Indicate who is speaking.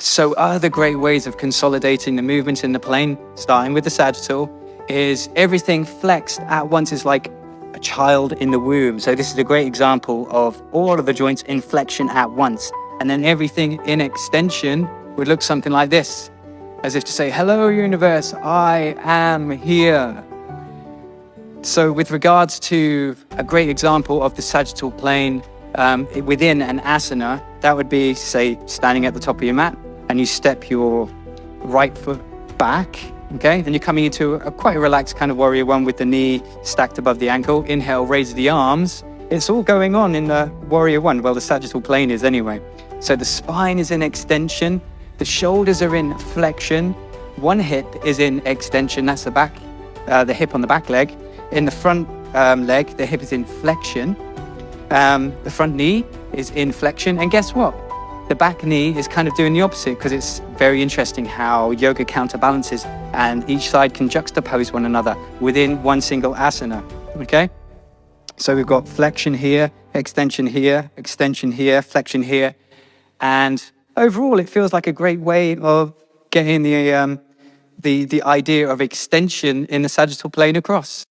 Speaker 1: So other great ways of consolidating the movement in the plane, starting with the sagittal, is everything flexed at once. Is like a child in the womb. So this is a great example of all of the joints in flexion at once. And then everything in extension would look something like this, as if to say, hello, universe, I am here. So with regards to a great example of the sagittal plane within an asana, that would be, say, standing at the top of your mat and you step your right foot back, okay? And you're coming into a quite relaxed kind of warrior one with the knee stacked above the ankle. Inhale, raise the arms. It's all going on in the warrior one. Well, the sagittal plane is anyway. So the spine is in extension. The shoulders are in flexion. One hip is in extension. That's the back, the hip on the back leg. In the front leg, the hip is in flexion. The front knee is in flexion. And guess what? The back knee is kind of doing the opposite, because it's very interesting how yoga counterbalances and each side can juxtapose one another within one single asana, okay? So we've got flexion here, extension here, flexion here. And overall, it feels like a great way of getting the idea of extension in the sagittal plane across.